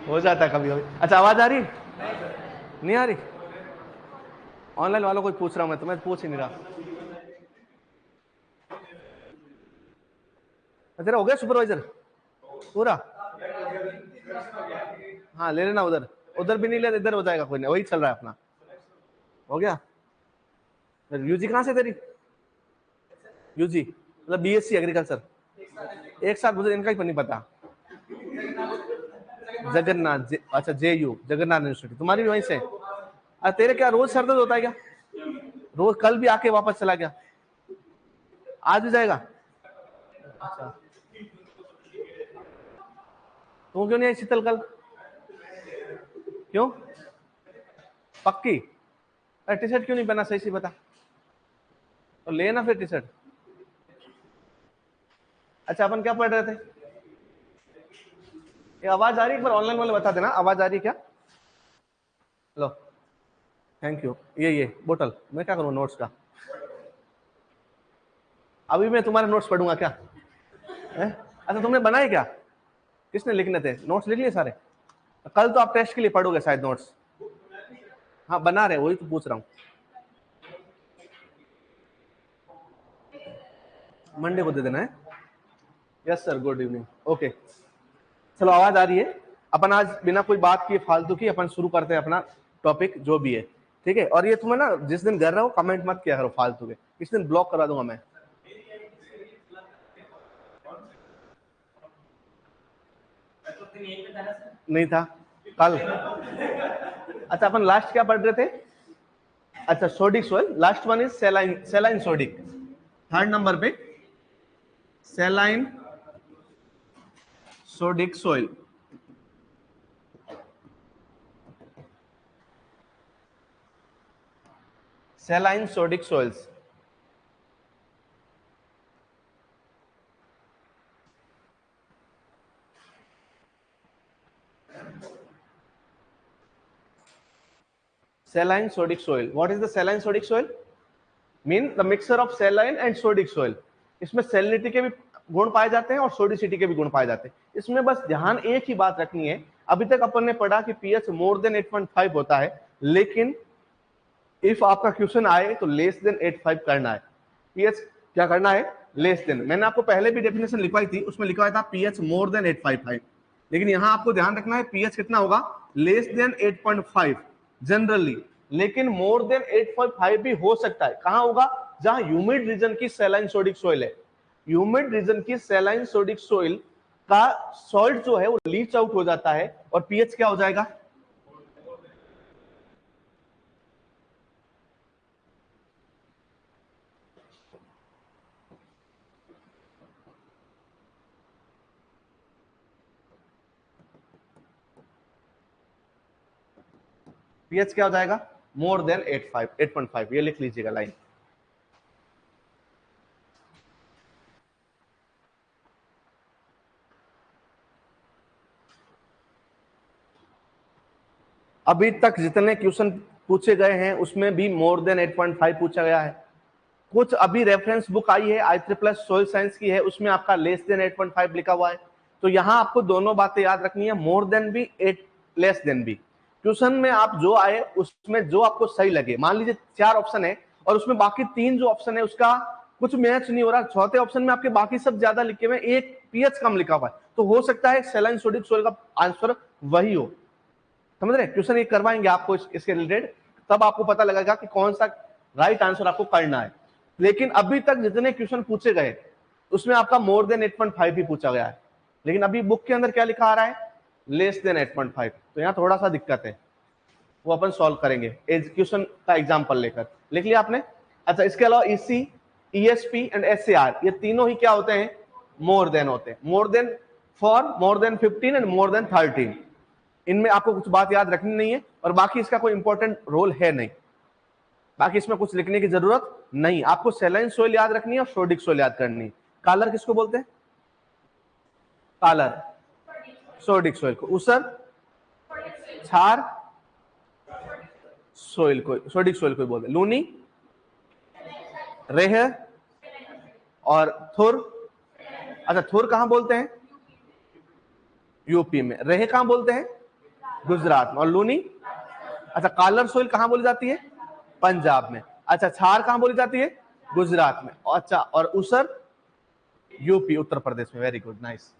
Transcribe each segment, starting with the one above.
हो जाता है कभी कभी। अच्छा आवाज आ रही? नहीं आ रही? ऑनलाइन वालों को पूछ रहा हूँ मैं, तुम्हें पूछ ही नहीं रहा। तेरा हो गया सुपरवाइजर पूरा? हाँ ले लेना उधर, उधर भी नहीं ले, इधर हो जाएगा, कोई नहीं, वही चल रहा है अपना। हो गया? यूजी कहाँ से तेरी? यूजी मतलब बीएससी एग्रीकल्चर। एक साथ मुझे इनका ही नहीं पता। जगन्नाथ अच्छा जेयू जगन्नाथ यूनिवर्सिटी, तुम्हारी भी वहीं से? अरे तेरे क्या रोज सर दर्द होता है क्या? रोज? कल भी आके वापस चला गया, आज भी जाएगा? अच्छा तुम क्यों नहीं आई शीतल कल? क्यों? पक्की? अरे टी शर्ट क्यों नहीं पहना, सही से बता। तो लेना फिर टी शर्ट। अच्छा अपन क्या पढ़ रहे थे? ये आवाज आ रही है? एक बार ऑनलाइन वाले बता देना, आवाज आ रही है क्या? लो थैंक यू। ये बोतल मैं क्या करूँ नोट्स का? अभी मैं तुम्हारे नोट्स पढ़ूंगा क्या है? अच्छा तुमने बनाए क्या? किसने लिखने थे? नोट्स लिख लिए सारे? कल तो आप टेस्ट के लिए पढ़ोगे शायद नोट्स। हाँ बना रहे, वही तो पूछ रहा हूँ। मंडे को दे देना है। Yes sir good evening okay. चलो आवाज आ रही है? अपन आज बिना कोई बात किए फालतू की अपन शुरू करते हैं अपना टॉपिक जो भी है, ठीक है? और ये तुम्हें ना जिस दिन कर रहा हो कमेंट मत किया करो फालतू के, इस दिन ब्लॉक करा दूंगा मैं। नहीं था कल। अच्छा अपन लास्ट क्या पढ़ रहे थे? अच्छा sodic soil, last one is saline, saline sodic. Third number पे saline sodic soil. Saline sodic soils. Saline sodic soil. What is the saline sodic soil? Mean the mixture of saline and sodic soil. इसमें salinity के भी गुण पाए जाते हैं और सोडिसिटी के भी गुण पाए जाते हैं। इसमें बस ध्यान एक ही बात रखनी है, अभी तक अपन ने पढ़ा कि पीएच मोर देन 8.5 होता है, लेकिन इफ आपका क्वेश्चन आए तो लेस देन 8.5 करना है। पीएच क्या करना है? Less than. मैंने आपको पहले भी डेफिनेशन लिखवाई थी, उसमें लिखा था पीएच मोर देन 8.5, लेकिन यहां आपको ध्यान रखना है पीएच कितना होगा? लेस देन 8.5 जनरली, लेकिन मोर देन 8.5 भी हो सकता है। कहां होगा? जहां ह्यूमिड रीजन की सैलाइन सोडिक सोइल है। ह्यूमिड रीजन की सैलाइन सोडिक सोइल का सॉल्ट जो है वो लीच आउट हो जाता है और पीएच क्या हो जाएगा? पीएच क्या हो जाएगा? More than 8.5। ये लिख लीजिएगा लाइन। अभी तक जितने क्वेश्चन पूछे गए हैं उसमें भी मोर देन 8.5 पूछा गया है। कुछ अभी रेफरेंस बुक आई है IIII सोइल साइंस की है, उसमें आपका लेस देन 8.5 लिखा हुआ है। तो यहां आपको दोनों बातें याद रखनी है, मोर देन भी 8 लेस देन भी। क्वेश्चन में आप जो आए उसमें जो आपको सही लगे, मान लीजिए 4 ऑप्शन है और उसमें बाकी 3 जो ऑप्शन है उसका कुछ मैच नहीं हो रहा, चौथे ऑप्शन में आपके बाकी सब ज्यादा लिखे हुए, एक पीएच कम लिखा हुआ है, तो हो सकता है सैलाइन सोडिक सोइल का आंसर वही हो। समझ रहे? क्वेश्चन ये करवाएंगे आपको इसके रिलेटेड, तब आपको पता लगेगा कि कौन सा राइट आंसर आपको करना है। लेकिन अभी तक जितने क्वेश्चन पूछे गए उसमें आपका मोर देन 8.5 ही पूछा गया है, लेकिन अभी बुक के अंदर क्या लिखा आ रहा है? Less than 8.5। तो यहाँ थोड़ा सा दिक्कत है, वो अपन सॉल्व करेंगे एग्जीक्यूशन का एग्जाम्पल लेकर। लिख लिया आपने? अच्छा इसके अलावा ईसी, ईएसपी एंड एसएआर, ये तीनों ही क्या होते हैं? मोर देन होते हैं। More than for more than 15 and more than 13। इनमें आपको कुछ बात याद रखनी नहीं है और बाकी इसका कोई इंपॉर्टेंट रोल है नहीं, बाकी इसमें कुछ लिखने की जरूरत नहीं। आपको सैलाइन सोइल याद रखनी है और सोडिक सोइल याद करनी है। कालर किसको बोलते हैं? कालर सोडिक सोइल को। उसर क्षार सोइल को, सोडिक सोइल को बोलते हैं। लूनी, रेह और थुर। अच्छा थुर कहां बोलते हैं? यूपी में। रेह कहां बोलते हैं? गुजरात में। और लूनी, अच्छा कालर सोइल कहां बोली जाती है? पंजाब में। अच्छा छार कहां बोली जाती है? गुजरात में। अच्छा और उसर यूपी उत्तर प्रदेश में। Very good, nice.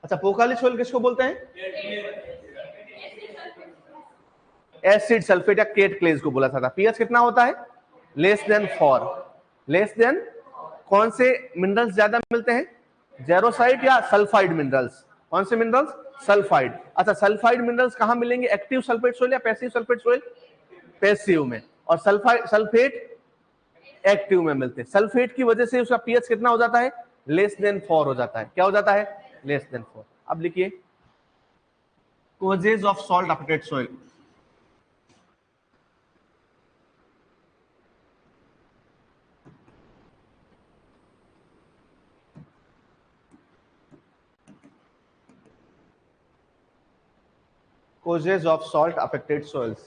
अच्छा पोकाली सोइल किसको बोलते हैं? एसिड सल्फेट या केट क्लेज को बोला था। पीएच कितना होता है? Less than 4। लेस देन, कौन से मिनरल्स ज्यादा मिलते हैं? जेरोसाइट या सल्फाइड मिनरल्स? कौन से मिनरल्स? सल्फाइड। अच्छा सल्फाइड मिनरल्स कहां मिलेंगे? एक्टिव सल्फेट सोइल या पैसिव सल्फेट सोइल? पैसिव में। और सल्फाइड सल्फेट एक्टिव में मिलते हैं। सल्फेट की वजह से उसका पीएच कितना हो जाता है? लेस देन 4 हो जाता है। क्या हो जाता है? Less than 4। अब लिखिए causes of salt affected soil. causes of salt affected soils।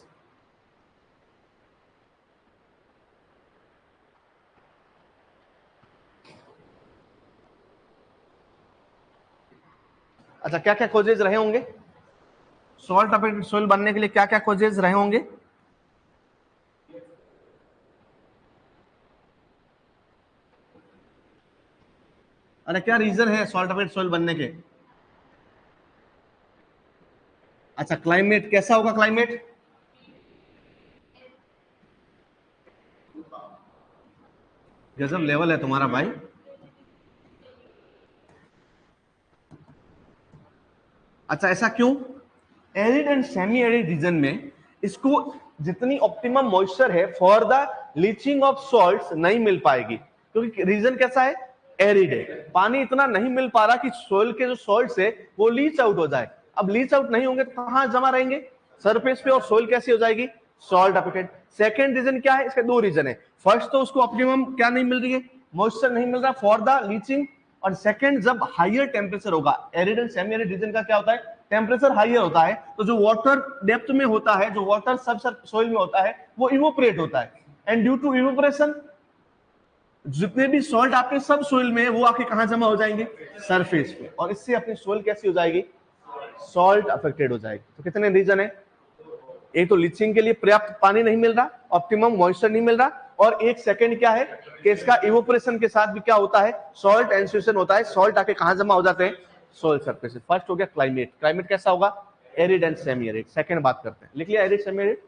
अच्छा क्या क्या कॉजेज रहे होंगे सॉल्ट अफेक्टेड सोइल बनने के लिए? क्या क्या कॉजेज रहे होंगे? अरे क्या रीजन है सॉल्ट अफेक्टेड सोइल बनने के? अच्छा क्लाइमेट कैसा होगा? क्लाइमेट गजब लेवल है तुम्हारा भाई। अच्छा ऐसा क्यों? Arid and semi arid region में इसको जितनी ऑप्टिमम मॉइस्चर है for the leaching of salts नहीं मिल पाएगी, क्योंकि रीजन कैसा है? एरिड है। पानी इतना नहीं मिल पा रहा कि सोइल के जो सॉल्ट्स है वो लीच आउट हो जाए। अब लीच आउट नहीं होंगे तो कहां जमा रहेंगे? सरफेस पे। और सोइल कैसी हो जाएगी? Salt affected. सेकेंड रीजन क्या है? इसके दो रीजन है। फर्स्ट तो उसको ऑप्टिमम क्या नहीं मिल रही है? मॉइस्चर नहीं मिल रहा फॉर द लीचिंग। और सेकंड जब हायर टेम्परेचर होगा, arid and semi arid region का क्या होता है? टेम्परेचर हायर होता है तो जो वाटर डेप्थ में होता है, जो वाटर सब सोइल में होता है वो इवोपरेट होता है। एंड ड्यू टू इवोपरेशन जितने भी सॉल्ट आपके सब सोइल में है वो आके कहां जमा हो जाएंगे? सरफेस पे। और इससे अपनी सोइल कैसी हो जाएगी? सॉल्ट अफेक्टेड हो जाएगी। तो कितने रीजन है? एक तो लीचिंग के लिए पर्याप्त पानी नहीं मिल रहा, ऑप्टिमम मॉइस्चर नहीं मिल रहा, और एक सेकंड क्या है कि इसका इवोपरेशन के साथ भी क्या होता है? सॉल्ट एनस्यूशन होता है। सॉल्ट आके कहां जमा हो जाते हैं? Soil surface. फर्स्ट हो गया क्लाइमेट। क्लाइमेट कैसा होगा? Arid and semi arid. Second बात करते हैं, लिख लिया arid semi arid?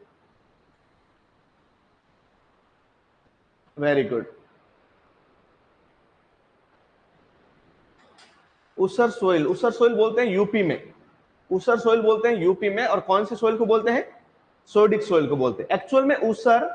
Very good. ऊसर सोइल, ऊसर सोइल बोलते हैं यूपी में। ऊसर सोइल बोलते हैं यूपी में। और कौन सी सोइल को बोलते हैं? सोडिक सोइल को बोलते हैं। एक्चुअल में ऊसर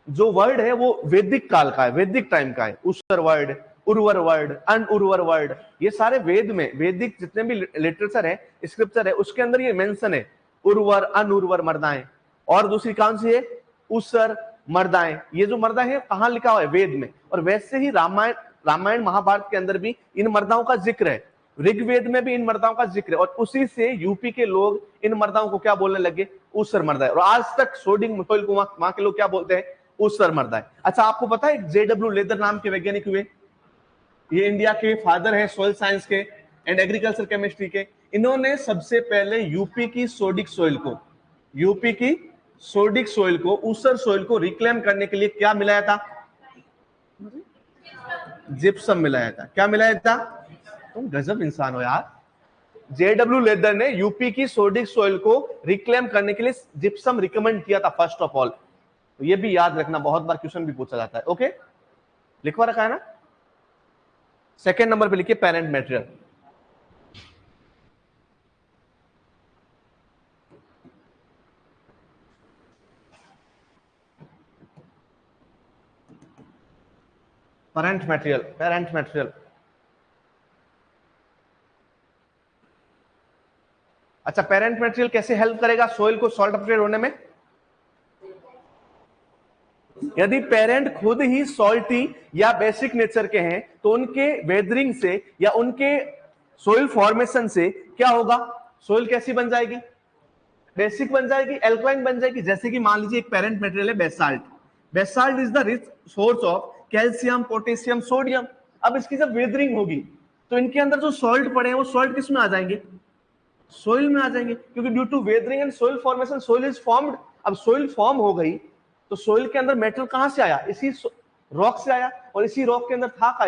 जो वर्ड है वो वैदिक काल का है, वैदिक टाइम का है। ऊसर वर्ड, उर्वर वर्ड, अनउर्वर वर्ड, ये सारे वेद में, वैदिक जितने भी लिटरेचर है, स्क्रिप्चर है, उसके अंदर ये मेंशन है। उर्वर, अनउर्वर मर्दाएं। और दूसरी कौन सी है? ऊसर मर्दाएं। ये जो मर्दा है कहां लिखा हुआ है? वेद में। और वैसे ही रामायण महाभारत के अंदर भी इन मर्दाओं का जिक्र है। ऋग्वेद में भी इन मर्दाओं का जिक्र है। और उसी से यूपी के लोग इन मर्दाओं को क्या बोलने लगे? ऊसर मर्दा। और आज तक सोडिंग सोइल को वहां के लोग क्या बोलते हैं? ऊसर मर्दा है। अच्छा आपको पता है जेडब्ल्यू लेदर नाम के वैज्ञानिक हुए, ये इंडिया के फादर हैं सोइल साइंस के एंड एग्रीकल्चर केमिस्ट्री के। इन्होंने सबसे पहले यूपी की सोडिक सोइल को, यूपी की सोडिक सोइल को, ऊसर सोइल को रिक्लेम करने के लिए क्या मिलाया था? जिप्सम मिलाया था। क्या मिलाया था? तुम गजब इंसान हो यार। जेडब्ल्यू लेदर ने यूपी की सोडिक सोइल को रिक्लेम करने के लिए जिप्सम रिकमेंड किया था फर्स्ट ऑफ ऑल। तो ये भी याद रखना, बहुत बार क्वेश्चन भी पूछा जाता है। ओके लिखवा रखा है ना? सेकेंड नंबर पे लिखिए parent material. Parent material, parent material. अच्छा पेरेंट मटेरियल कैसे हेल्प करेगा सोइल को सॉल्ट अफेक्टेड होने में? यदि पेरेंट खुद ही सॉल्टी या बेसिक नेचर के हैं तो उनके वेदरिंग से या उनके सोइल फॉर्मेशन से क्या होगा? सोइल कैसी बन जाएगी? बेसिक बन जाएगी, एल्कलाइन बन जाएगी। जैसे कि मान लीजिए एक पेरेंट मटेरियल है basalt. Basalt is the rich source of calcium, potassium, sodium. अब इसकी जब वेदरिंग होगी तो इनके अंदर जो सॉल्ट पड़े हैं वो सॉल्ट किस में आ जाएंगे? सोइल में आ जाएंगे, क्योंकि due to weathering and soil formation soil is formed. अब सोइल फॉर्म हो गई तो सोइल के अंदर मेटल कहां से आया? इसी रॉक से आया, और इसी रॉक के अंदर था का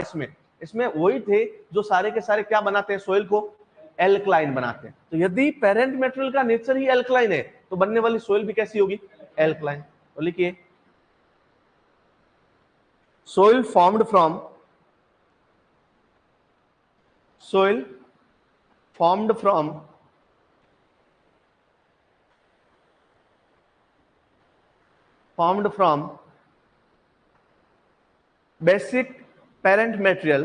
इसमें वही थे जो सारे के सारे क्या बनाते हैं? सोइल को एल्कलाइन बनाते हैं। तो यदि पेरेंट मेटेरियल का नेचर ही एल्कलाइन है तो बनने वाली सोइल भी कैसी होगी? एल्कलाइन। तो लिखिए soil formed from soil formed from basic parent material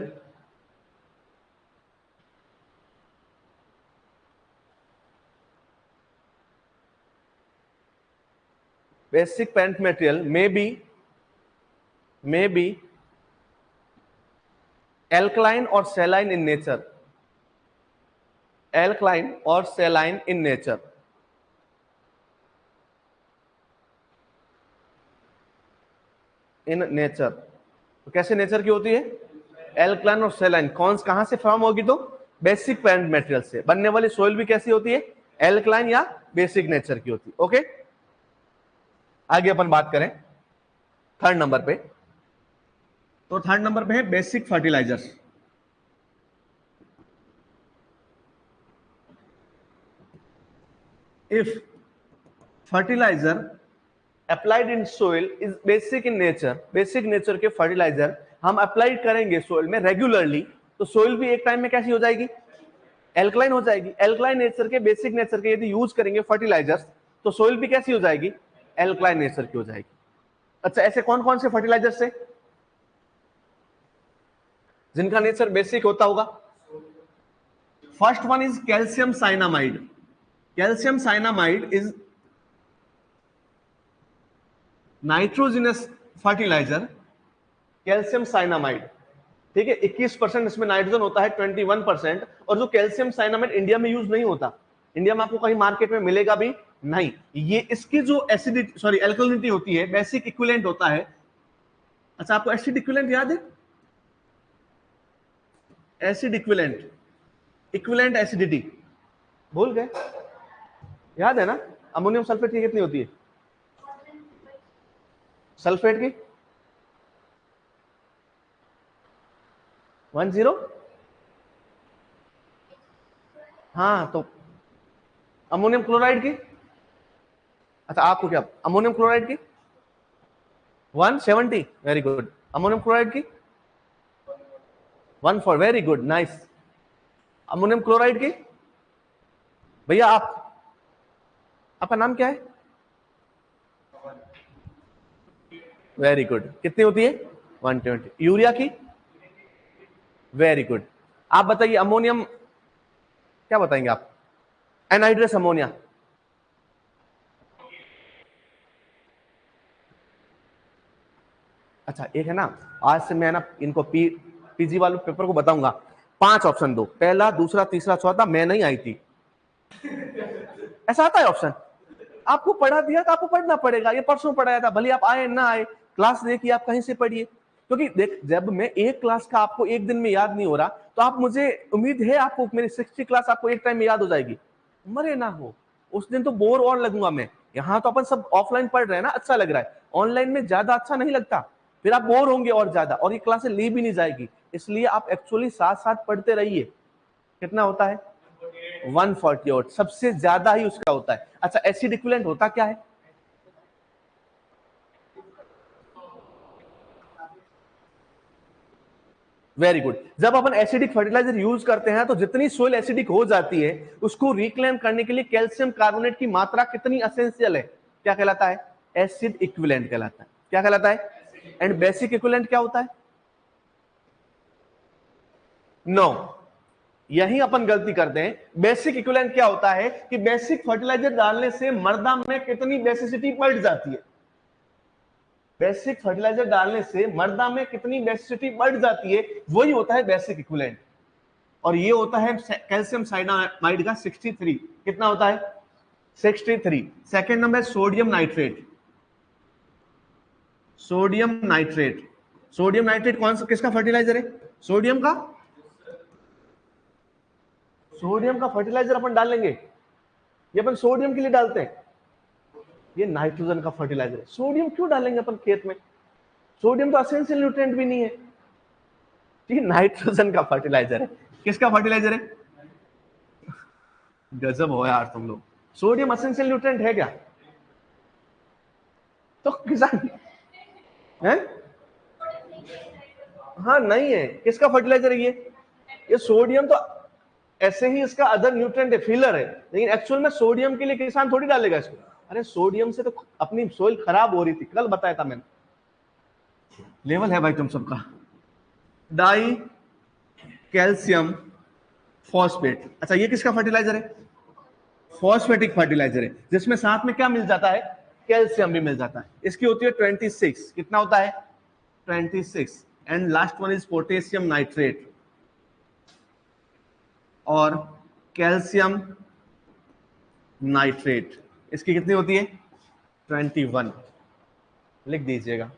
may be alkaline or saline in nature. Alkaline or saline in nature. In nature, तो कैसे नेचर की होती है? एल्कलाइन और सेलाइन। कौन कहां से फॉर्म होगी? तो बेसिक पेरेंट मटेरियल से। बनने वाली सोइल भी कैसी होती है? एल्कलाइन या बेसिक नेचर की होती है। ओके, आगे अपन बात करें थर्ड नंबर पे। तो थर्ड नंबर पे है basic fertilisers. If fertiliser applied in soil is basic in nature, basic nature के फर्टिलाइजर हम अप्लाई करेंगे सोइल में रेगुलरली, तो सोइल भी एक टाइम में कैसी हो जाएगी? एल्कलाइन हो जाएगी। एल्कलाइन नेचर के, बेसिक नेचर के यदि यूज करेंगे फर्टिलाइजर्स तो सोइल भी कैसी हो जाएगी? एल्कलाइन नेचर की हो जाएगी। अच्छा, ऐसे कौन कौन से फर्टिलाइजर्स है जिनका नेचर बेसिक होता होगा? First one is calcium cyanamide. Calcium cyanamide is nitrogenous fertiliser. Calcium cyanamide, ठीक है, 21% इसमें नाइट्रोजन होता है, 21%। और जो कैल्शियम साइनामाइड इंडिया में यूज नहीं होता, इंडिया में आपको कहीं मार्केट में मिलेगा भी नहीं। ये इसकी जो एसिडिटी सॉरी एल्कलिनिटी होती है, बेसिक इक्विवेलेंट होता है। अच्छा, आपको एसिड इक्विवेलेंट याद है? एसिड इक्विवेलेंट, इक्विवेलेंट एसिडिटी भूल गए? याद है ना? अमोनियम सल्फेट की कितनी होती है? सल्फेट की 10। हाँ, तो अमोनियम क्लोराइड की, अच्छा आपको क्या, अमोनियम क्लोराइड की 170, वेरी गुड। अमोनियम क्लोराइड की 14, very good, nice. Ammonium chloride की भैया आपका नाम क्या है? वेरी गुड, कितनी होती है? 120। यूरिया की? Very good. आप बताइए अमोनियम क्या बताएंगे आप? Anhydrous ammonia. अच्छा, एक है ना, आज से मैं ना इनको पीजी वालों पेपर को बताऊंगा। 5 ऑप्शन दो, पहला, दूसरा, तीसरा, चौथा। मैं नहीं आई थी, ऐसा आता है ऑप्शन। आपको पढ़ा दिया तो आपको पढ़ना पड़ेगा। ये परसों पढ़ाया था, भले आप आए ना आए, क्लास देखिए, आप कहीं से पढ़िए। क्योंकि देख, जब मैं एक क्लास का आपको एक दिन में याद नहीं हो रहा, तो आप मुझे उम्मीद है आपको मेरी 60 क्लास आपको एक टाइम में याद हो जाएगी? मरे ना हो, उस दिन तो बोर और लगूंगा मैं। यहाँ तो अपन सब ऑफलाइन पढ़ रहे हैं ना, अच्छा लग रहा है। ऑनलाइन में ज्यादा अच्छा नहीं लगता, फिर आप बोर होंगे और ज्यादा, और ये क्लासें ली भी नहीं जाएगी। इसलिए आप एक्चुअली साथ साथ पढ़ते रहिए। कितना होता है? 148, सबसे ज्यादा ही उसका होता है। अच्छा, एसिड इक्विवेलेंट होता क्या है? Very good. जब अपन एसिडिक फर्टिलाइजर यूज करते हैं तो जितनी सोइल एसिडिक हो जाती है, उसको रिक्लेम करने के लिए कैल्शियम कार्बोनेट की मात्रा कितनी एसेंशियल है? क्या कहलाता है? एसिड इक्विवेलेंट कहलाता है। क्या कहलाता है? एंड बेसिक इक्विवेलेंट क्या होता है? नो, यही अपन गलती करते हैं। बेसिक इक्विवेलेंट क्या होता है कि बेसिक फर्टिलाइजर डालने से मर्दा में कितनी बेसिसिटी बढ़ जाती है। बेसिक फर्टिलाइजर डालने से मर्दा में कितनी बेसिसिटी बढ़ जाती है, वही होता है बेसिक इक्विवेलेंट। और ये होता है कैल्शियम साइनामाइड का 63। कितना होता है? 63। Second number sodium nitrate. Sodium nitrate, sodium nitrate कौन सा, किसका फर्टिलाइजर है? सोडियम का। सोडियम का फर्टिलाइजर अपन डालेंगे, ये अपन सोडियम के लिए डालते हैं, ये नाइट्रोजन का फर्टिलाइजर है। सोडियम क्यों डालेंगे अपन खेत में? सोडियम तो एसेंशियल न्यूट्रिएंट भी नहीं है। ये नाइट्रोजन का फर्टिलाइजर है। किसका फर्टिलाइजर है? गजब हो यार तुम लोग। सोडियम एसेंशियल न्यूट्रिएंट है क्या? तो किसान है? हाँ नहीं है। किसका फर्टिलाइजर है ये सोडियम तो ऐसे ही इसका अदर न्यूट्रिएंट है, फिलर है, लेकिन एक्चुअल में सोडियम के लिए किसान थोड़ी डालेगा इसको। अरे सोडियम से तो अपनी सोइल खराब हो रही थी, कल बताया था मैंने। लेवल है भाई तुम सबका। डाई कैल्शियम फॉस्फेट, अच्छा ये किसका फर्टिलाइजर है? फॉस्फेटिक फर्टिलाइजर है, जिसमें साथ में क्या मिल जाता है? कैल्शियम भी मिल जाता है। इसकी होती है 26, कितना होता है? 26। And last one is potassium nitrate और कैल्शियम नाइट्रेट, इसकी कितनी होती है? 21। लिख दीजिएगा।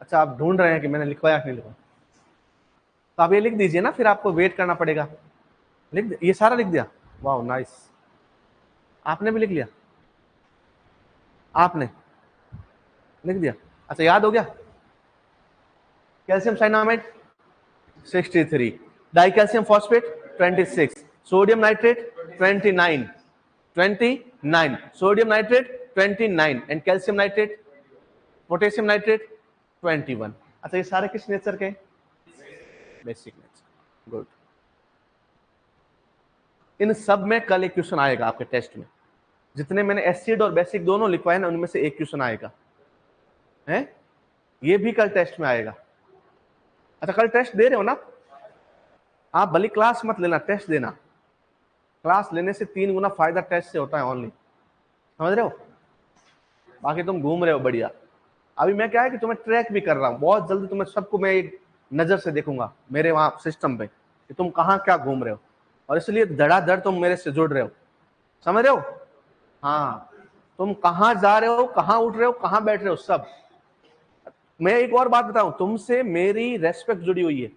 अच्छा आप ढूंढ रहे हैं कि मैंने लिखवाया कि नहीं लिखवाया, तो आप ये लिख दीजिए ना, फिर आपको वेट करना पड़ेगा। ये सारा लिख दिया? वाह नाइस। आपने भी लिख लिया? आपने लिख दिया? अच्छा याद हो गया। Calcium cyanamide 63, die calcium phosphate 26, sodium nitrate 29 sodium nitrate 29 and calcium nitrate potassium nitrate 21। अच्छा ये सारे किस नेचर के? Basic nature. गुड। इन सब में कल एक क्वेश्चन आएगा आपके टेस्ट में। जितने मैंने एसिड और बेसिक दोनों लिखवाए ना, उनमें से एक क्वेश्चन आएगा है, ये भी कल टेस्ट में आएगा। अच्छा कल टेस्ट दे रहे हो ना आप? भले क्लास मत लेना, टेस्ट देना। क्लास लेने से 3 गुना फायदा टेस्ट से होता है ओनली, समझ रहे हो? बाकी तुम घूम रहे हो बढ़िया। अभी मैं क्या है कि तुम्हें ट्रैक भी कर रहा हूं, बहुत जल्दी तुम्हें सबको मैं एक नजर से देखूंगा मेरे वहां सिस्टम पे कि तुम कहाँ क्या घूम रहे हो, और इसलिए धड़ाधड़ तुम मेरे से जुड़ रहे हो, समझ रहे हो? हाँ, तुम कहाँ जा रहे हो, कहाँ उठ रहे हो, कहाँ बैठ रहे हो, सब। मैं एक और बात बताऊं, तुमसे मेरी रेस्पेक्ट जुड़ी हुई है।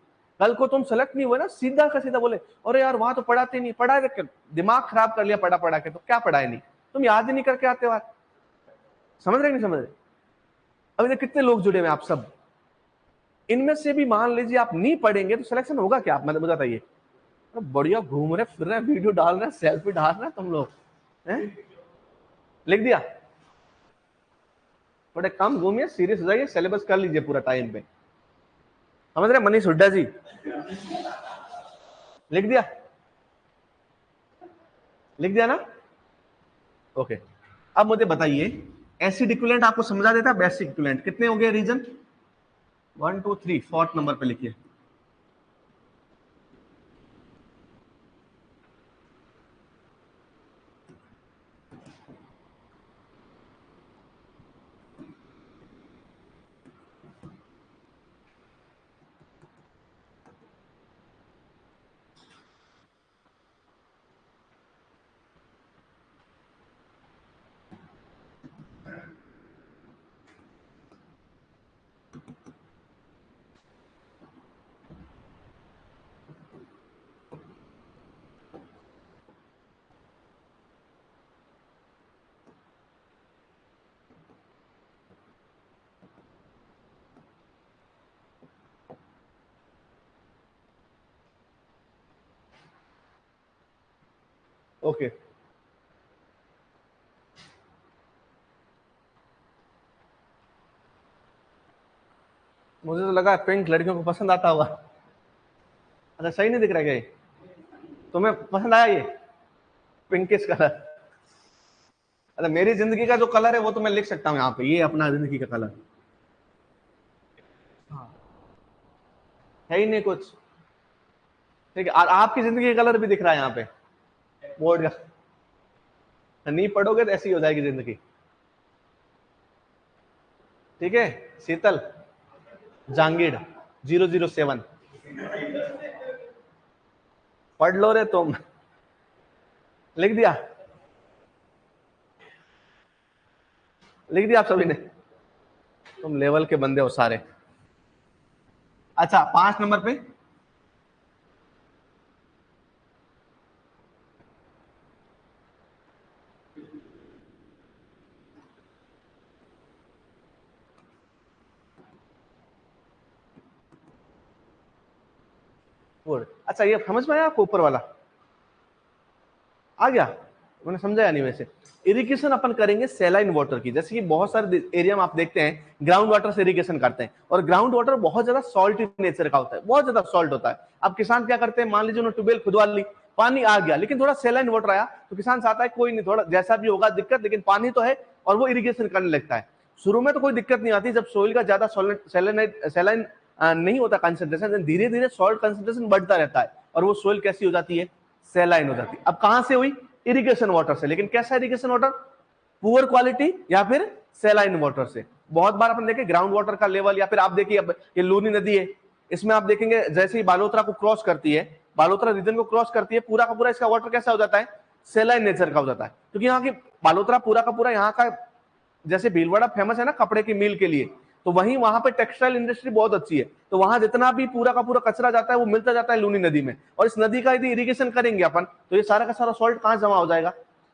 कल को तुम सेलेक्ट नहीं हुए ना, सीधा का सीधा बोले अरे यार वहां तो पढ़ाते नहीं, पढ़ा रहे, दिमाग खराब कर लिया पढ़ा पढ़ा के, तो क्या पढ़ाए नहीं, तुम याद ही नहीं करके आते हो यार। समझ रहे नहीं समझ रहे? अभी तक कितने लोग जुड़े हुए आप सब, इनमें से भी मान लीजिए आप नहीं पढ़ेंगे तो सिलेक्शन होगा क्या? आप मुझे बताइए। बढ़िया घूम रहे फिर रहे, वीडियो डाल रहे, सेल्फी डाल रहे तुम लोग हैं? लिख दिया? थोड़े कम घूमिए, सीरियस हो जाइए, सिलेबस कर लीजिए पूरा टाइम पे, समझ रहे? मनीष हुड्डा जी लिख दिया? लिख दिया ना? ओके। अब मुझे बताइए, एसिड इक्विवेलेंट आपको समझा देता, बेसिक इक्विवेलेंट कितने हो गए? रीजन 1 2 3, 4th नंबर पे लिखिए। ओके मुझे तो लगा पिंक लड़कियों को पसंद आता होगा। अच्छा सही नहीं दिख रहा है? तुम्हें पसंद आया ये पिंकिश कलर? अच्छा मेरी जिंदगी का जो कलर है वो तो मैं लिख सकता हूँ यहाँ पे, ये अपना जिंदगी का कलर है ही नहीं कुछ। ठीक है, और आपकी जिंदगी का कलर भी दिख रहा है यहाँ पे बोर्ड का। नहीं पढ़ोगे तो ऐसी हो जाएगी जिंदगी। ठीक है, शीतल जांगीड़ 007 पढ़ लो रे तुम। लिख दिया? लिख दिया आप सभी ने? तुम लेवल के बंदे हो सारे। अच्छा 5 नंबर पे गुड। अच्छा ये समझ में आया आपको ऊपर वाला? आ गया? मैंने समझाया नहीं वैसे। इरिगेशन अपन करेंगे सैलाइन वाटर की, जैसे कि बहुत सारे एरिया में आप देखते हैं ग्राउंड वाटर से इरिगेशन करते हैं, और ग्राउंड वाटर बहुत ज्यादा सॉल्ट नेचर का होता है, बहुत ज्यादा सॉल्ट होता है। अब किसान क्या करते हैं, मान लीजिए उन्होंने ट्यूबवेल खुदवा ली, पानी आ गया, लेकिन थोड़ा सैलाइन वाटर आया, तो किसान चाहता है कोई नहीं, थोड़ा जैसा भी होगा दिक्कत, लेकिन पानी तो है, और वो इरिगेशन करने लगता है। शुरू में तो कोई दिक्कत नहीं आती, जब सोइल का ज्यादा सैलाइन नहीं होता कंसेंट्रेशन, धीरे धीरे सॉल्ट कंसेंट्रेशन बढ़ता रहता है, और वो सोइल कैसी हो जाती है, सैलाइन हो जाती है। अब कहां से हुई? इरिगेशन वाटर से। लेकिन कैसा इरिगेशन वाटर? पुअर क्वालिटी या फिर सैलाइन वाटर से। बहुत बार अपन देखें ग्राउंड वाटर का लेवल, या फिर आप देखिए अब ये लूनी नदी है, इसमें आप देखेंगे जैसे ही बालोतरा को क्रॉस करती है, बालोतरा रीजन को क्रॉस करती है, पूरा का पूरा इसका वाटर कैसा हो जाता है, सैलाइन नेचर का हो जाता है, क्योंकि यहाँ की बालोतरा पूरा का पूरा यहाँ का, जैसे भीलवाड़ा फेमस है ना कपड़े की मिल के लिए, तो वहीं वहां पे टेक्सटाइल इंडस्ट्री बहुत अच्छी है, तो वहां जितना भी पूरा का पूरा कचरा जाता है वो मिलता जाता है लूनी नदी में, और इस नदी का यदि इरिगेशन करेंगे अपन, तो ये सारा का सारा सॉल्ट कहां जमा हो जाएगा,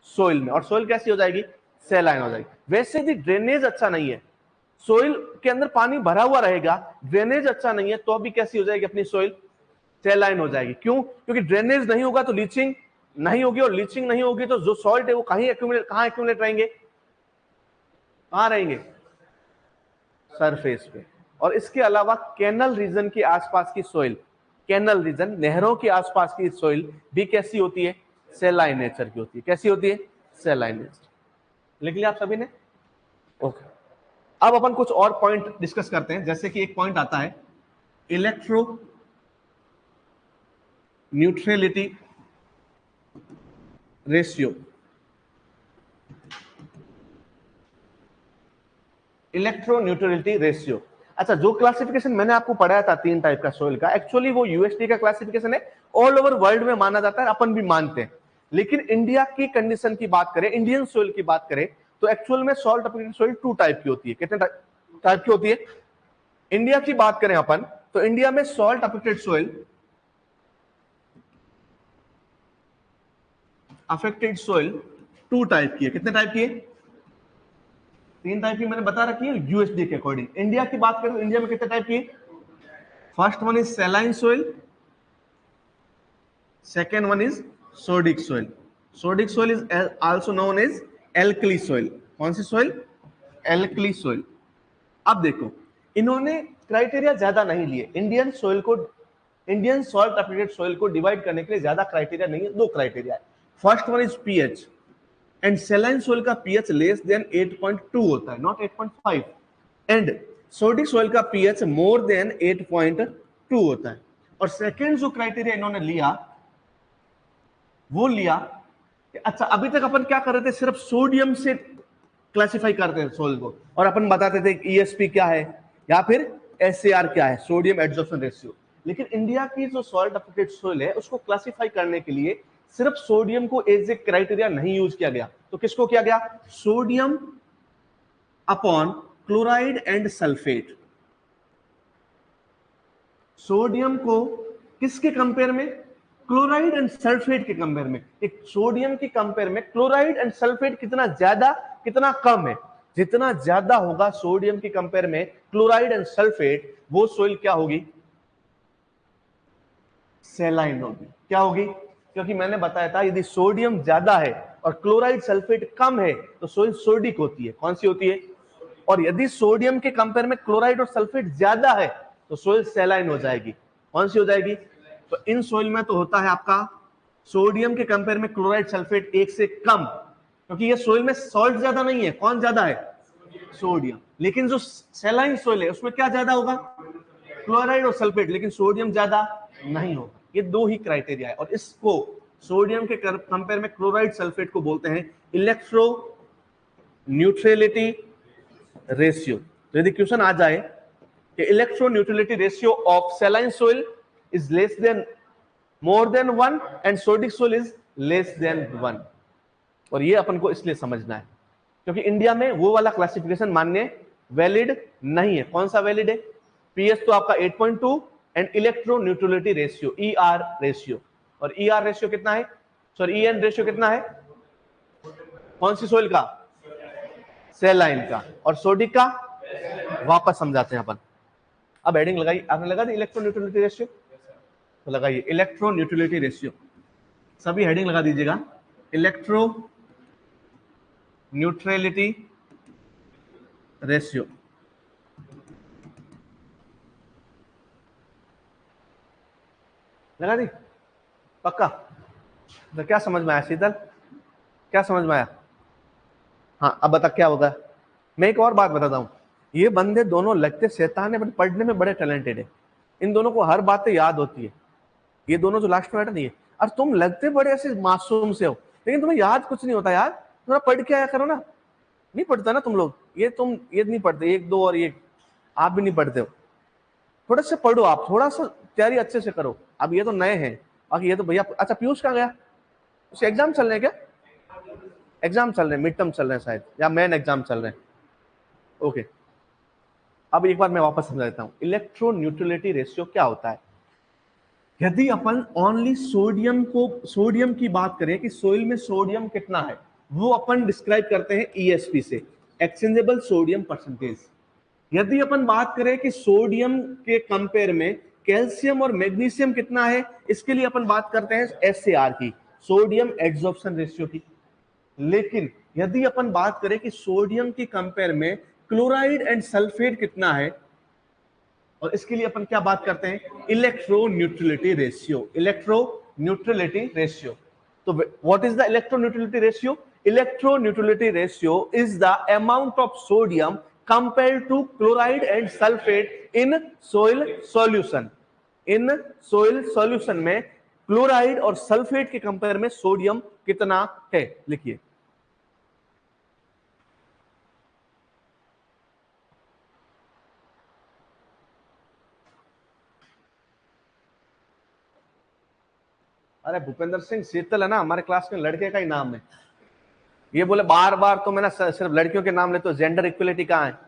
सोइल में, और सोइल कैसी हो जाएगी, सैलाइन हो जाएगी। वैसे यदि ड्रेनेज अच्छा नहीं है, सोइल के अंदर पानी भरा हुआ रहेगा, ड्रेनेज अच्छा नहीं है, तो भी कैसी हो जाएगी अपनी सोइल, सैलाइन हो जाएगी। क्यों? क्योंकि ड्रेनेज नहीं होगा तो लीचिंग नहीं होगी, और लीचिंग नहीं होगी तो जो सॉल्ट है वो कहां एक्यूमुलेट रहेंगे, कहां रहेंगे, सरफेस पे। और इसके अलावा कैनल रीजन के आसपास की सोइल, कैनल रीजन नहरों के आसपास की सोइल भी कैसी होती है, सैलाइन नेचर की होती है। कैसी होती है, सैलाइन नेचर। लिख लिया आप सभी ने? ओके। अब अपन कुछ और पॉइंट डिस्कस करते हैं, जैसे कि एक पॉइंट आता है electro neutrality ratio. Electro neutrality ratio. अच्छा, जो क्लासिफिकेशन मैंने आपको पढ़ाया था 3 टाइप का सोइल का, एक्चुअली वो यूएसडी का क्लासिफिकेशन है, ऑल ओवर वर्ल्ड में माना जाता है, अपन भी मानते हैं। लेकिन इंडिया की कंडीशन की बात करें, इंडियन सोइल की बात करें, तो एक्चुअल में सॉल्ट अप्लिकेटेड सोइल 2 टाइप की होती है। कितने टाइप की होती है? इंडिया की बात करें अपन, तो इंडिया में सॉल्ट अफेक्टेड सोइल 2 टाइप की है। कितने टाइप की है? 3 टाइप की मैंने बता रखी है यूएसडी के अकॉर्डिंग। इंडिया की बात करें तो इंडिया में कितने टाइप की? First one is saline soil, second one is sodic soil. Sodic soil is also known as alkali soil. कौन सी सोइल? Alkali soil. अब देखो, इन्होंने क्राइटेरिया ज्यादा नहीं लिए इंडियन सोइल को, इंडियन सॉल्ट अप्लिकेटेड सोइल को डिवाइड करने के लिए ज्यादा क्राइटेरिया नहीं है, 2 क्राइटेरिया है। First one is pH, and saline soil का पीएच लेस देन 8.2 होता है, नॉट 8.5, एंड सोडिक सोइल का पीएच मोर देन 8.2 होता है। और सेकंड जो क्राइटेरिया इन्होंने लिया, वो लिया कि अच्छा, अभी तक अपन क्या कर रहे थे, सिर्फ सोडियम से क्लासिफाई करते थे सोइल को, और अपन बताते थे ईएसपी क्या है या फिर एसएआर क्या है, सोडियम एड्सॉर्प्शन रेशियो। लेकिन इंडिया की जो सॉल्ट अफेक्टेड सोइल है उसको क्लासिफाई करने के लिए सिर्फ सोडियम को एज ए क्राइटेरिया नहीं यूज किया गया, तो किसको किया गया? Sodium upon chloride and sulphate. Sodium को किसके कंपेयर में? क्लोराइड एंड सल्फेट के कंपेयर में। एक सोडियम की कंपेयर में क्लोराइड एंड सल्फेट कितना ज्यादा कितना कम है? जितना ज्यादा होगा सोडियम की कंपेयर में क्लोराइड एंड सल्फेट, वो सोइल क्या होगी? सैलाइन होगी। क्या होगी? क्योंकि मैंने बताया था यदि सोडियम ज्यादा है और क्लोराइड सल्फेट कम है तो सोइल सोडिक होती है। कौन सी होती है? और यदि सोडियम के कंपेयर में क्लोराइड और सल्फेट ज्यादा है तो सोइल सैलाइन हो जाएगी। कौन सी हो जाएगी? तो इन सोइल में तो होता है आपका सोडियम के कंपेयर में क्लोराइड सल्फेट 1 से कम, क्योंकि ये सोइल में सॉल्ट ज्यादा नहीं है। कौन ज्यादा है? सोडियम। लेकिन जो सैलाइन सोइल है उसमें क्या ज्यादा होगा? क्लोराइड और सल्फेट, लेकिन सोडियम ज्यादा नहीं होगा। ये 2 ही क्राइटेरिया है, और इसको सोडियम के कंपेयर में क्लोराइड सल्फेट को बोलते हैं इलेक्ट्रो न्यूट्रलिटी रेशियो। तो यदि क्वेश्चन आ जाए कि electro neutrality ratio of saline soil is less than more than 1 and sodic soil is less than 1, और ये अपन को इसलिए समझना है क्योंकि इंडिया में वो वाला क्लासिफिकेशन मान्य वैलिड नहीं है। कौन सा वैलिड है? पीएस तो आपका 8.2 and electro neutrality ratio ER ratio, और ईआर रेशियो कितना है, सॉरी ईएन रेशियो कितना है? कौन सी सोइल का? सेलाइन का। और सोडिक का? वापस समझाते हैं अपन। अब हेडिंग लगाई आपने, लगा दी इलेक्ट्रो न्यूट्रलिटी रेशियो, तो लगाइए इलेक्ट्रो न्यूट्रलिटी रेशियो, सभी हेडिंग लगा दीजिएगा इलेक्ट्रो न्यूट्रलिटी रेशियो। लगा दी? पक्का? तो क्या समझ में आया शीतल, क्या समझ में आया? हाँ अब बता क्या होगा। मैं एक और बात बताता हूँ, ये बंदे दोनों लगते शैतान है बट पढ़ने में बड़े टैलेंटेड है, इन दोनों को हर बातें याद होती है। ये दोनों जो लास्ट में बैठा नहीं है, और तुम लगते बड़े ऐसे मासूम से हो, लेकिन तुम्हें याद कुछ नहीं होता यार, थोड़ा पढ़ के आया करो ना। नहीं पढ़ता ना तुम लोग, ये नहीं पढ़ते, एक दो और ये आप भी नहीं पढ़ते हो। थोड़ा सा पढ़ो आप, थोड़ा सा तैयारी अच्छे से करो। अब ये तो नए हैं, बाकी ये तो भैया। अच्छा पीयूष कहाँ गया? उसके एग्जाम चल रहे हैं क्या? एग्जाम चल रहे हैं, मिड टर्म चल रहे हैं शायद, या मेन एग्जाम चल रहे हैं। ओके, अब एक बार मैं वापस समझा देता हूं इलेक्ट्रो न्यूट्रलिटी रेशियो क्या होता है। यदि अपन ओनली सोडियम की बात करें कि सोइल में सोडियम कितना है, वो अपन डिस्क्राइब करते हैं ईएसपी से, एक्सचेंजेबल सोडियम परसेंटेज। यदि अपन बात करें कि सोडियम के कंपेयर में कैल्शियम और मैग्नीशियम कितना है, इसके लिए अपन बात करते हैं एसएआर की, सोडियम एड्सॉर्प्शन रेशियो की। लेकिन यदि अपन बात करें कि सोडियम की कंपेयर में क्लोराइड एंड सल्फेट कितना है, और इसके लिए अपन क्या बात करते हैं? Electro neutrality ratio, electro neutrality ratio. तो what is the electro neutrality ratio? Electro neutrality ratio is the amount of sodium compared to chloride and sulphate in soil solution. In soil solution में chloride और sulphate के compare में sodium कितना है, लिखिए। अरे भूपेंद्र सिंह शीतल है ना, हमारे क्लास में लड़के का ही नाम है। ये बोले बार बार तो मैं ना सिर्फ लड़कियों के नाम लेते हो, जेंडर इक्वलिटी कहाँ है?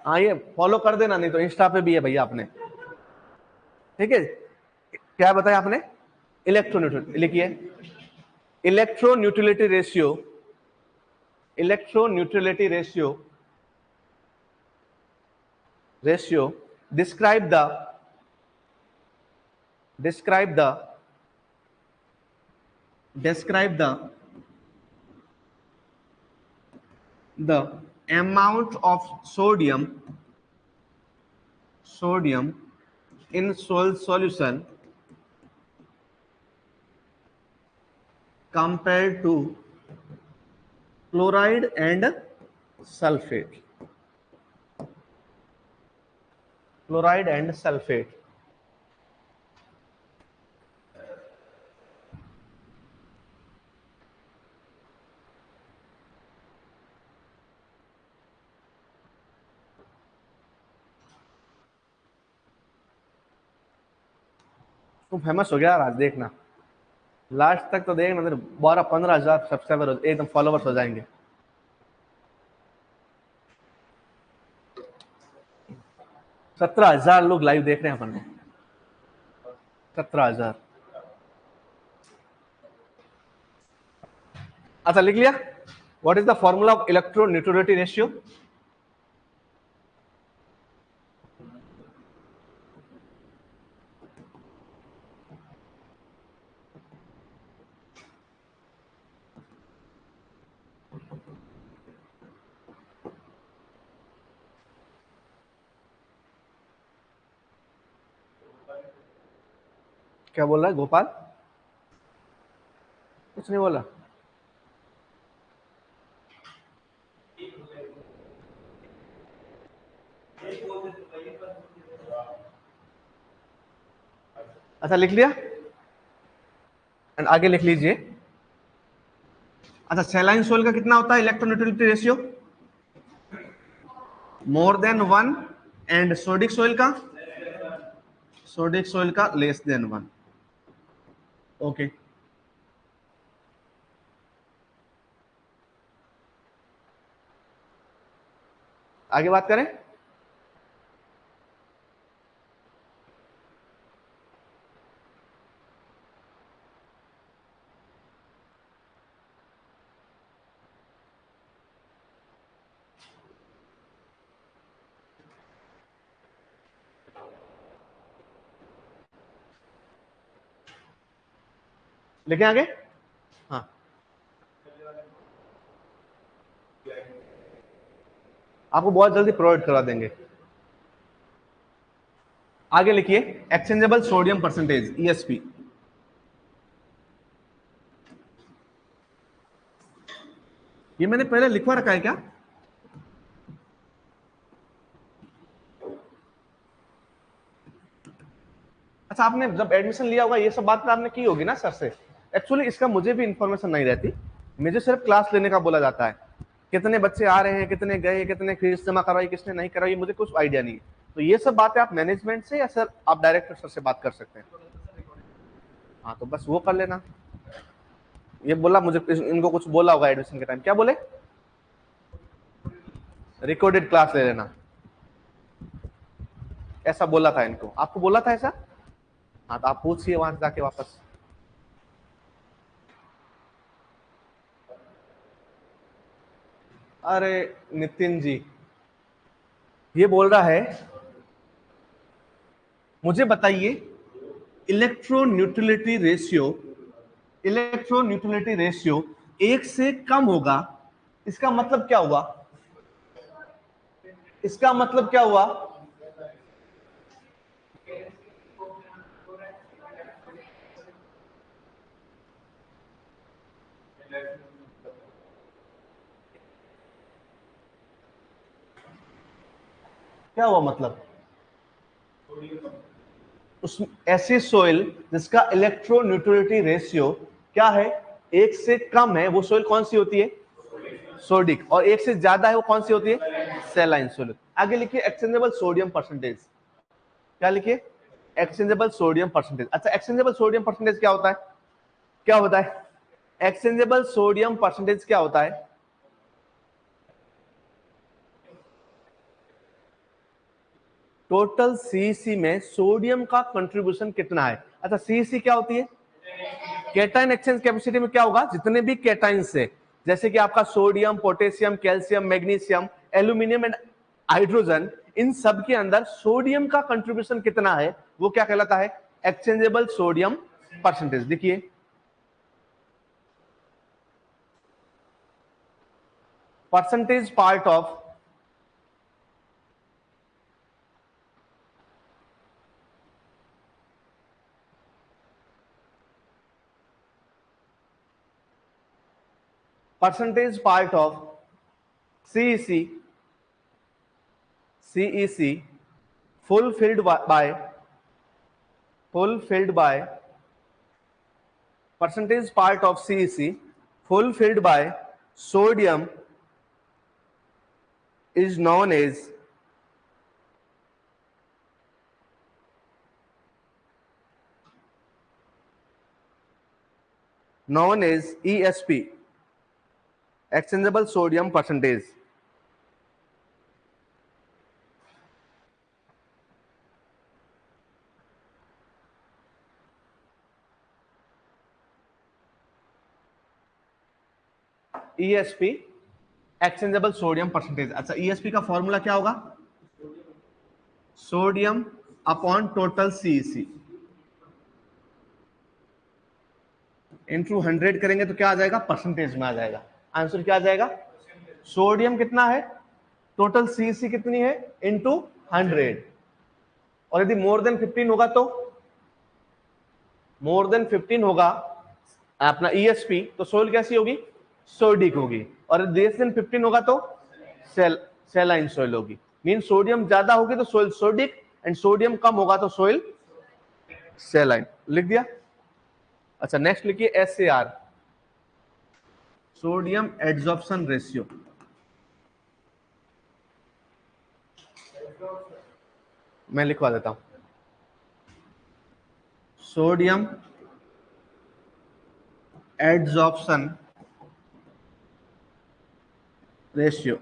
हाँ ये फॉलो कर देना, नहीं तो इंस्टा पे भी है भैया अपने। ठीक है, क्या बताया आपने? इलेक्ट्रोन्यूट्रल, लिखिए electroneutrality ratio, electroneutrality ratio describe the describe the the amount of sodium in soil solution compared to chloride and sulfate, chloride and sulfate। तुम फेमस हो गया यार आज, देखना लास्ट तक तो देखना, 12-15 हजार सब्सक्राइबर एकदम फॉलोवर्स हो जाएंगे। 17,000 लोग लाइव देख रहे हैं अपन को, 17,000। अच्छा लिख लिया, what is the formula of electro neutrality ratio? क्या बोल रहा है गोपाल? कुछ नहीं बोला। अच्छा लिख लिया, एंड आगे लिख लीजिए। अच्छा सैलाइन सोइल का कितना होता है electroneutrality ratio? More than 1, and sodic soil का? सोडिक सोइल का लेस देन 1। ओके, आगे बात करें। लेके आगे। हाँ, आपको बहुत जल्दी प्रोवाइड करा देंगे। आगे लिखिए एक्सचेंजेबल सोडियम परसेंटेज ईएसपी। ये मैंने पहले लिखवा रखा है क्या? अच्छा, आपने जब एडमिशन लिया होगा ये सब बात तो आपने की होगी ना सर से। एक्चुअली इसका मुझे भी इंफॉर्मेशन नहीं रहती, मुझे सिर्फ क्लास लेने का बोला जाता है। कितने बच्चे आ रहे हैं, कितने गए, कितने फीस जमा करवाई, किसने नहीं करवाई, मुझे कुछ आइडिया नहीं है। तो ये सब बातें आप मैनेजमेंट से या सर आप डायरेक्टर सर से बात कर सकते हैं। हाँ, तो बस वो कर लेना। ये बोला मुझे, इनको कुछ बोला होगा एडमिशन के टाइम, क्या बोले? रिकॉर्डेड क्लास ले लेना, ऐसा बोला था इनको। आपको बोला था ऐसा? हाँ, तो आप पूछिए वहां से जाके वापस। अरे नितिन जी, ये बोल रहा है मुझे बताइए इलेक्ट्रोन्यूट्रलिटी रेशियो, इलेक्ट्रोन्यूट्रलिटी रेशियो एक से कम होगा, इसका मतलब क्या हुआ? इसका मतलब क्या हुआ? क्या हुआ मतलब? उस ऐसी सोइल जिसका इलेक्ट्रोन्यूट्रलिटी रेशियो क्या है, एक से कम है, वो सोइल कौन सी होती है? सोडिक। और एक से ज्यादा है वो कौन सी होती है? सेलाइन सोइल। आगे लिखिए एक्सचेंजेबल सोडियम परसेंटेज। क्या लिखिए? Exchangeable sodium percentage. अच्छा, एक्सचेंजेबल सोडियम परसेंटेज क्या होता है? क्या होता है एक्सचेंजेबल सोडियम परसेंटेज? क्या होता है? टोटल सीईसी में सोडियम का कंट्रीब्यूशन कितना है। अच्छा, सीईसी क्या होती है? कैटायन एक्सचेंज कैपेसिटी में क्या होगा, जितने भी कैटायन से, जैसे कि आपका sodium, potassium, calcium, magnesium, aluminium and hydrogen, इन सब के अंदर सोडियम का कंट्रीब्यूशन कितना है, वो क्या कहलाता है? Exchangeable sodium percentage. देखिए percentage part of percentage part of CEC, CEC fulfilled by percentage part of CEC fulfilled by sodium is known as ESP, exchangeable sodium percentage. ESP exchangeable sodium percentage. अच्छा, ESP का formula क्या होगा? Sodium upon total CEC into 100 करेंगे तो क्या आ जाएगा? Percentage में आ जाएगा। आंसर क्या आ जाएगा? सोडियम कितना है, टोटल सीईसी कितनी है, इंटू 100। और यदि मोर देन 15 होगा तो, मोर देन 15 होगा अपना ईएसपी, तो सोइल कैसी होगी? सोडिक होगी। और लेस देन 15 होगा तो सेलाइन सोइल होगी। मीन सोडियम ज्यादा होगी तो सोइल सोडिक, एंड सोडियम कम होगा तो सोइल सेलाइन। लिख दिया। अच्छा, नेक्स्ट लिखिए एसएआर, सोडियम एड्सॉर्प्शन रेशियो। मैं लिखवा देता हूं, सोडियम एड्सॉर्प्शन रेशियो।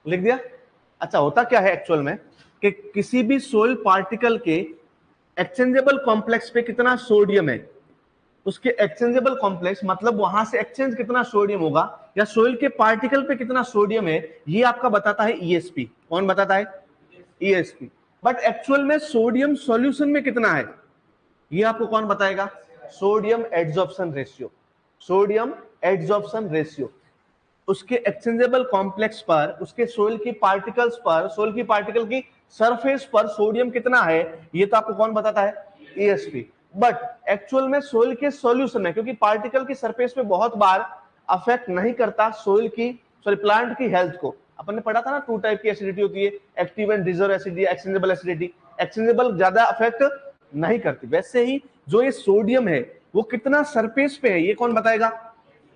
लिख दिया। अच्छा, होता क्या है एक्चुअल में कि किसी भी सोइल पार्टिकल के एक्सचेंजेबल कॉम्प्लेक्स पे कितना सोडियम है, उसके एक्सचेंजेबल कॉम्प्लेक्स मतलब वहां से एक्सचेंज कितना सोडियम होगा, या सोइल के पार्टिकल पे कितना सोडियम है, ये आपका बताता है ईएसपी। कौन बताता है? ईएसपी। बट एक्चुअल में सोडियम सॉल्यूशन में कितना है, ये आपको कौन बताएगा? Sodium adsorption ratio. Sodium adsorption ratio उसके एक्सचेंजेबल कॉम्प्लेक्स पर, उसके सोइल की पार्टिकल्स पर, सोइल की पार्टिकल की सरफेस पर सोडियम कितना है, ये तो आपको कौन बताता है? ईएसपी। बट एक्चुअल में सोइल के सॉल्यूशन में, क्योंकि पार्टिकल की सरफेस पे बहुत बार अफेक्ट नहीं करता सोइल की, सॉरी प्लांट की हेल्थ को। अपन ने पढ़ा था ना, 2 टाइप की एसिडिटी होती है, active and reserve acidity, exchangeable acidity. Exchangeable ज्यादा अफेक्ट नहीं करती। वैसे ही जो ये सोडियम है वो कितना सरफेस पे है, ये कौन बताएगा?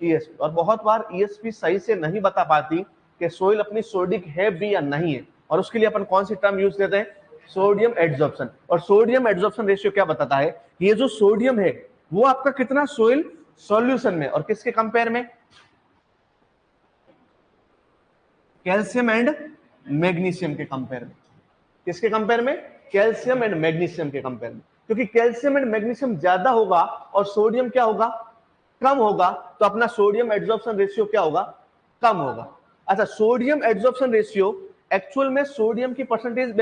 ईएसपी। और बहुत बार ईएसपी सही से नहीं बता पाती कि सोइल अपनी सोडिक है भी या नहीं है, और उसके लिए अपन कौन सी टर्म यूज करते हैं? Sodium adsorption. और सोडियम एड्सॉर्प्शन रेशियो क्या बताता है? ये जो सोडियम है वो आपका कितना सोइल सॉल्यूशन में, और किसके कंपेयर में? कैल्शियम एंड मैग्नीशियम के कंपेयर में। किसके कंपेयर में? कैल्शियम एंड मैग्नीशियम के कंपेयर में। क्योंकि कैल्शियम एंड मैग्नीशियम ज्यादा होगा और सोडियम क्या होगा? कम होगा, तो अपना सोडियम एड्सॉर्प्शन रेशियो क्या होगा? कम होगा। अच्छा, सोडियम एड्सॉर्प्शन रेशियो एक्चुअल में सोडियम की परसेंटेज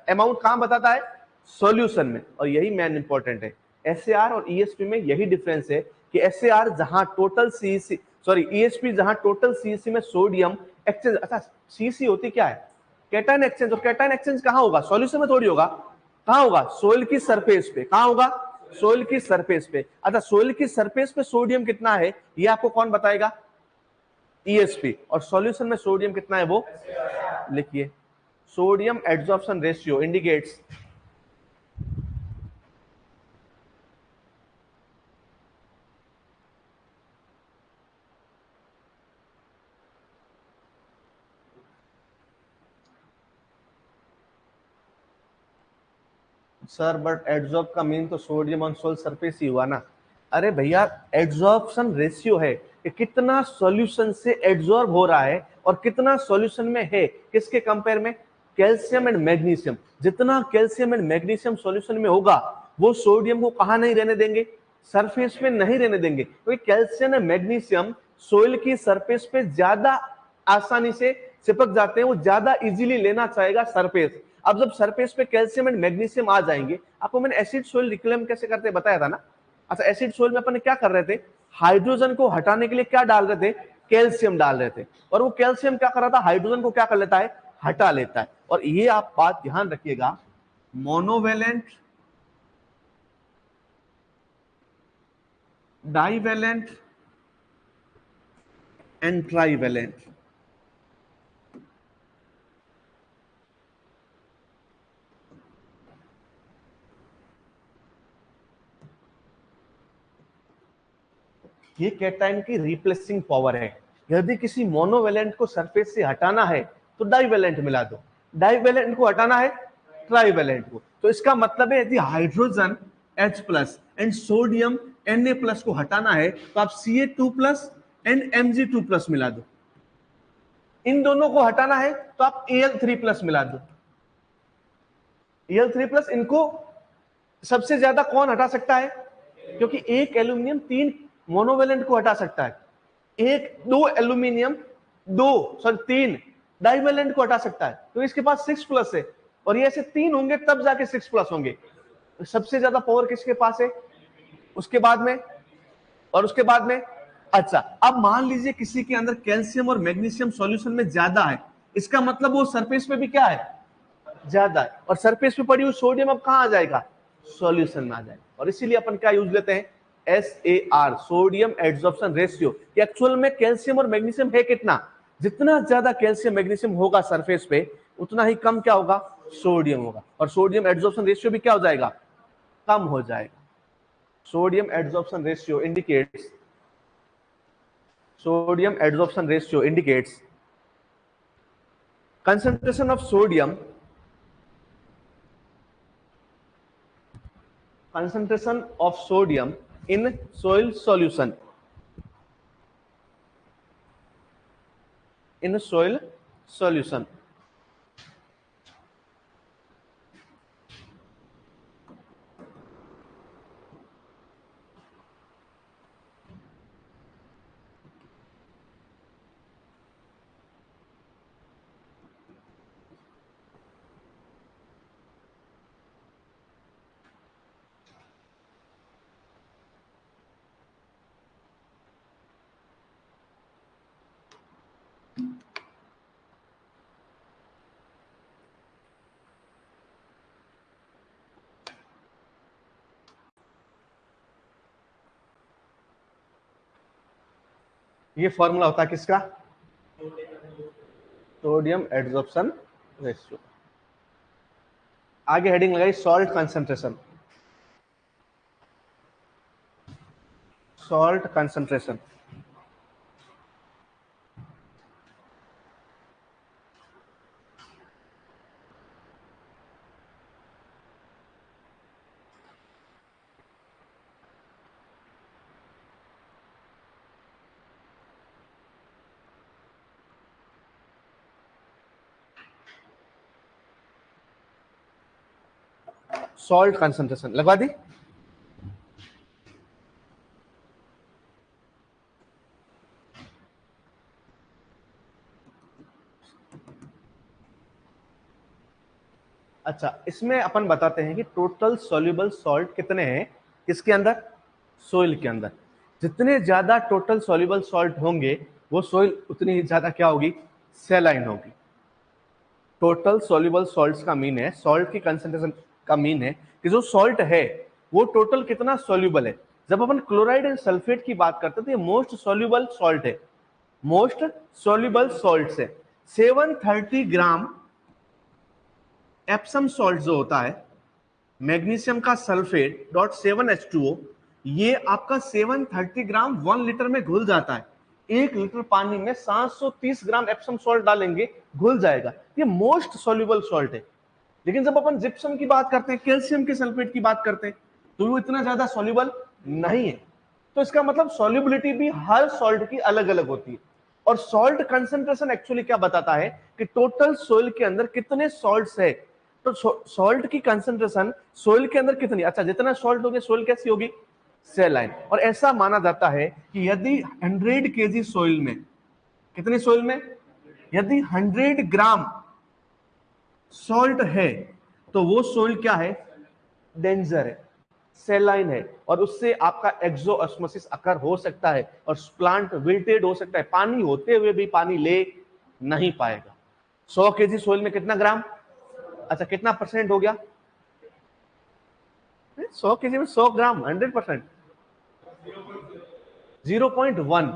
अमाउंट कहां बताता है? सॉल्यूशन में। और यही मेन इंपॉर्टेंट है। एसएआर और ईएसपी में यही डिफरेंस है कि एसएआर जहां टोटल सीईसी, सॉरी ईएसपी जहां टोटल सीईसी में सोडियम एक्सचेंज, अच्छा सीईसी होती क्या है? Cation exchange. और कैटायन एक्सचेंज कहां होगा? सॉल्यूशन में थोड़ी होगा। कहां होगा? सोइल की सरफेस पे। कहां होगा? सोइल की सरफेस पे। अच्छा, सोइल की सरफेस पे सोडियम कितना है ये आपको कौन बताएगा? ईएसपी। और सॉल्यूशन में सोडियम कितना है वो लिखिए। Sodium adsorption ratio indicates sir but adsorb का मीन तो सोडियम ऑन सोल सरफेस ही हुआ ना। अरे भैया, एड्सॉर्प्शन रेशियो है कि कितना सॉल्यूशन से एड्सॉर्ब हो रहा है और कितना सॉल्यूशन में है। किसके कंपेयर में? Calcium and magnesium. जितना कैल्शियम एंड मैग्नीशियम सॉल्यूशन में होगा वो सोडियम को कहां नहीं रहने देंगे? सरफेस पे नहीं रहने देंगे। क्योंकि कैल्शियम एंड मैग्नीशियम सोइल की सरफेस पे ज्यादा आसानी से चिपक जाते हैं, वो ज्यादा इजीली लेना चाहेगा सरफेस। अब जब सरफेस पे कैल्शियम एंड मैग्नीशियम आ जाएंगे, आपको मैंने एसिड सोइल रिक्लेम कैसे करते बताया था ना। अच्छा, एसिड सोइल में अपन क्या कर रहे थे? हाइड्रोजन को हटाने के लिए क्या डाल रहे थे? कैल्शियम डाल रहे थे। और वो कैल्शियम क्या कर रहा था? हाइड्रोजन को क्या कर लेता है? हटा लेता है। और ये आप बात ध्यान रखिएगा, मोनोवेलेंट, डाइवेलेंट एंड ट्राइवेलेंट, ये कैटायन की रिप्लेसिंग पावर है। यदि किसी मोनोवेलेंट को सरफेस से हटाना है तो डाइवेलेंट मिला दो, डाइवेलेंट को हटाना है ट्राइवेलेंट को। तो इसका मतलब है यदि hydrogen H plus and sodium Na plus को हटाना है तो आप Ca2 plus and Mg2 plus मिला दो। इन दोनों को हटाना है तो आप Al3 प्लस मिला दो। Al3 प्लस, इनको सबसे ज्यादा कौन हटा सकता है? क्योंकि एक एल्यूमिनियम 3 मोनोवेलेंट को हटा सकता है, एक 2 एल्यूमिनियम 2 सॉरी 3 डाइवेलेंट को हटा सकता है। तो इसके पास 6 प्लस है, और ये ऐसे 3 होंगे तब जाके 6 प्लस होंगे। सबसे ज्यादा पावर किसके पास है? उसके बाद में, और उसके बाद में। अच्छा, अब मान लीजिए किसी के अंदर कैल्शियम और मैग्नीशियम सॉल्यूशन में ज्यादा है, इसका मतलब वो सरफेस पे भी क्या है? ज्यादा है। और सरफेस पे पड़ी हुई सोडियम अब कहां आ जाएगा? सॉल्यूशन में आ जाएगा। और इसीलिए अपन क्या यूज लेते हैं? SAR, sodium adsorption ratio. Actual में कैल्शियम और मैग्नीशियम है कितना? जितना ज्यादा कैल्शियम मैग्नीशियम होगा सरफेस पे, उतना ही कम क्या होगा? सोडियम होगा। और सोडियम एड्सॉर्प्शन रेशियो भी क्या हो जाएगा? कम हो जाएगा। Sodium adsorption ratio indicates, sodium adsorption ratio indicates concentration of sodium, concentration of sodium in soil solution, in soil solution. ये फॉर्मूला होता है किसका? Sodium adsorption ratio. आगे हेडिंग लगाई salt concentration. Salt concentration. Salt concentration लगवा दी। अच्छा, इसमें अपन बताते हैं कि टोटल सॉल्युबल सॉल्ट कितने हैं किसके अंदर? सोइल के अंदर। जितने ज्यादा टोटल सॉल्युबल सॉल्ट होंगे वो सोइल उतनी ही ज्यादा क्या होगी? सेलाइन होगी। टोटल सॉल्युबल सॉल्ट्स का मीन है, सॉल्ट की कंसंट्रेशन का मीन है कि जो सॉल्ट है वो टोटल कितना सॉल्युबल है। जब अपन क्लोराइड एंड सल्फेट की बात करते हैं तो ये मोस्ट सॉल्युबल सॉल्ट है, मोस्ट सॉल्युबल सॉल्ट है। 730 ग्राम एप्सम सॉल्ट जो होता है, मैग्नीशियम का सल्फेट डॉट 7H2O, ये आपका 730 ग्राम 1 लीटर में घुल जाता है। 1 लीटर पानी में 730 ग्राम एप्सम सॉल्ट डालेंगे, घुल जाएगा। ये मोस्ट सॉल्युबल सॉल्ट है। लेकिन जब अपन जिप्सम की बात करते हैं, कैल्शियम के सल्फेट की बात करते हैं, तो वो इतना ज्यादा सॉल्युबल नहीं है। तो इसका मतलब सॉल्युबिलिटी भी हर सॉल्ट की अलग अलग होती है। और सॉल्ट कंसंट्रेशन एक्चुअली क्या बताता है कि टोटल सोइल के अंदर कितने सॉल्ट्स है। तो सॉल्ट की कंसंट्रेशन सोइल के अंदर कितनी, अच्छा जितना सॉल्ट होगी सोइल कैसी होगी? सेलाइन। और ऐसा माना जाता है कि यदि 100 केजी सोइल में, कितनी सोइल में? यदि 100 ग्राम सॉल्ट है तो वो सोइल क्या है? डेंजर है, सेलाइन है, और उससे आपका एक्सोऑस्मोसिस अकर हो सकता है और प्लांट विल्टेड हो सकता है। पानी होते हुए भी पानी ले नहीं पाएगा। 100 केजी सोइल में कितना ग्राम? अच्छा कितना परसेंट हो गया? 100 केजी में 100 ग्राम 100%, 0.1।